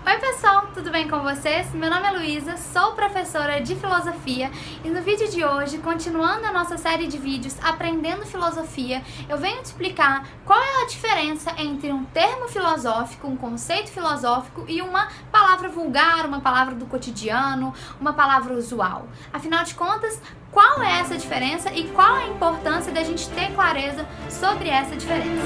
Oi pessoal, tudo bem com vocês? Meu nome é Luísa, sou professora de filosofia e no vídeo de hoje, continuando a nossa série de vídeos Aprendendo Filosofia, eu venho te explicar qual é a diferença entre um termo filosófico, um conceito filosófico e uma palavra vulgar, uma palavra do cotidiano, uma palavra usual. Afinal de contas, qual é essa diferença e qual é a importância da gente ter clareza sobre essa diferença?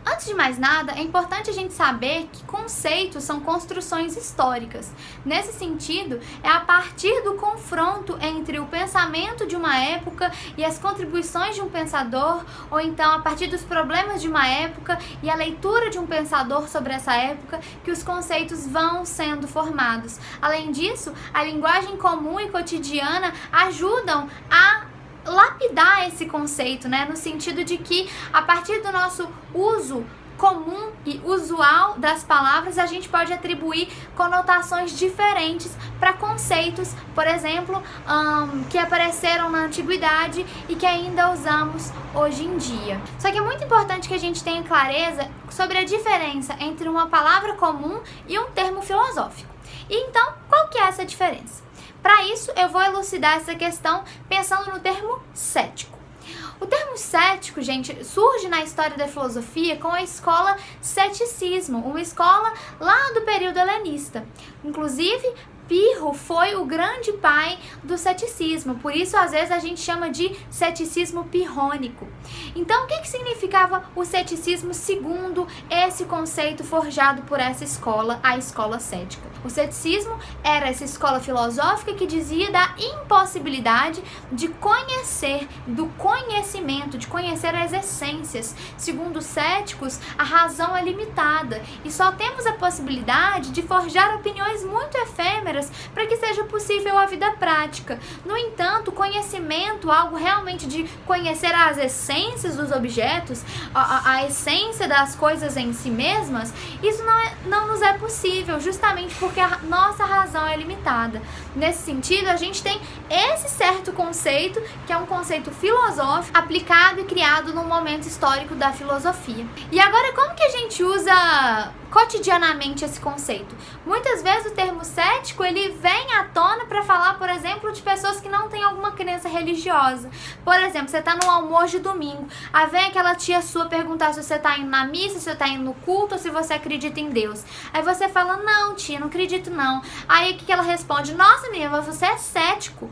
Antes de mais nada, é importante a gente saber que conceitos são construções históricas. Nesse sentido, é a partir do confronto entre o pensamento de uma época e as contribuições de um pensador, ou então a partir dos problemas de uma época e a leitura de um pensador sobre essa época, que os conceitos vão sendo formados. Além disso, a linguagem comum e cotidiana ajudam a lapidar esse conceito, no sentido de que a partir do nosso uso comum e usual das palavras, a gente pode atribuir conotações diferentes para conceitos, por exemplo, que apareceram na antiguidade e que ainda usamos hoje em dia. Só que é muito importante que a gente tenha clareza sobre a diferença entre uma palavra comum e um termo filosófico. E então, qual que é essa diferença? Para isso, eu vou elucidar essa questão pensando no termo cético. O termo cético, gente, surge na história da filosofia com a escola ceticismo, uma escola lá do período helenista. Inclusive, Pirro foi o grande pai do ceticismo, por isso às vezes a gente chama de ceticismo pirrônico. Então, o que significava o ceticismo segundo esse conceito forjado por essa escola, a escola cética? O ceticismo era essa escola filosófica que dizia da impossibilidade de conhecer, do conhecimento, de conhecer as essências. Segundo os céticos, a razão é limitada e só temos a possibilidade de forjar opiniões muito efêmeras para que seja possível a vida prática. No entanto, o conhecimento, algo realmente de conhecer as essências dos objetos, a essência das coisas em si mesmas, isso não nos é possível, justamente porque a nossa razão é limitada. Nesse sentido, a gente tem esse certo conceito, que é um conceito filosófico, aplicado e criado num momento histórico da filosofia. E agora, como que a gente usa cotidianamente esse conceito? Muitas vezes o termo cético ele vem à tona para falar, por exemplo, de pessoas que não têm alguma crença religiosa. Por exemplo, você está no almoço de domingo, aí vem aquela tia sua perguntar se você está indo na missa, se você está indo no culto ou se você acredita em Deus. Aí você fala, não tia, não acredito não. Aí o que ela responde? Nossa menina, mas você é cético.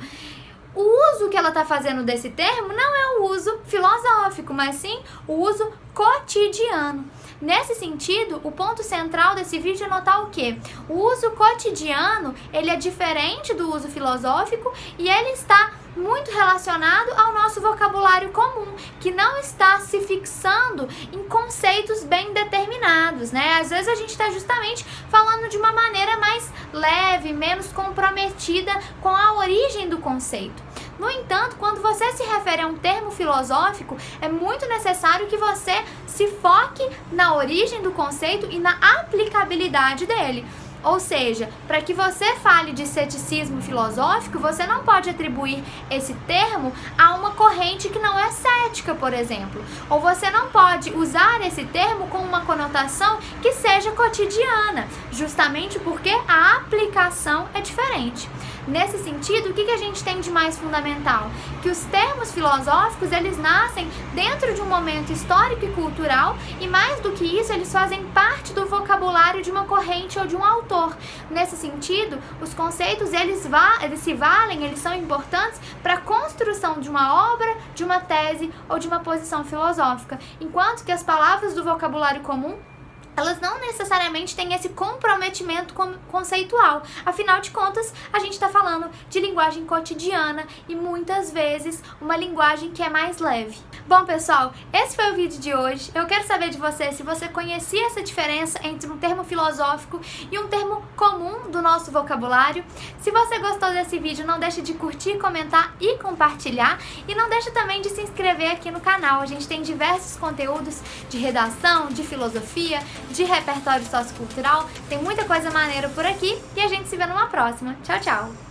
O uso que ela está fazendo desse termo não é o uso filosófico, mas sim o uso cotidiano. Nesse sentido, o ponto central desse vídeo é notar o quê? O uso cotidiano, ele é diferente do uso filosófico e ele está muito relacionado ao nosso vocabulário comum, que não está se fixando em conceitos bem determinados, Às vezes a gente está justamente falando de uma maneira mais leve, menos comprometida com a origem do conceito. No entanto, quando você se refere a um termo filosófico, é muito necessário que você se foque na origem do conceito e na aplicabilidade dele. Ou seja, para que você fale de ceticismo filosófico, você não pode atribuir esse termo a uma corrente que não é cética, por exemplo. Ou você não pode usar esse termo com uma conotação que seja cotidiana, justamente porque a aplicação é diferente. Nesse sentido, o que a gente tem de mais fundamental? Que os termos filosóficos, eles nascem dentro de um momento histórico e cultural e mais do que isso, eles fazem parte do vocabulário de uma corrente ou de um autor. Nesse sentido, os conceitos, eles se valem, eles são importantes para a construção de uma obra, de uma tese ou de uma posição filosófica, enquanto que as palavras do vocabulário comum, elas não necessariamente têm esse comprometimento conceitual. Afinal de contas, a gente está falando de linguagem cotidiana e muitas vezes uma linguagem que é mais leve. Bom, pessoal, esse foi o vídeo de hoje. Eu quero saber de você se você conhecia essa diferença entre um termo filosófico e um termo comum do nosso vocabulário. Se você gostou desse vídeo, não deixe de curtir, comentar e compartilhar. E não deixe também de se inscrever aqui no canal. A gente tem diversos conteúdos de redação, de filosofia, de repertório sociocultural. Tem muita coisa maneira por aqui e a gente se vê numa próxima. Tchau, tchau!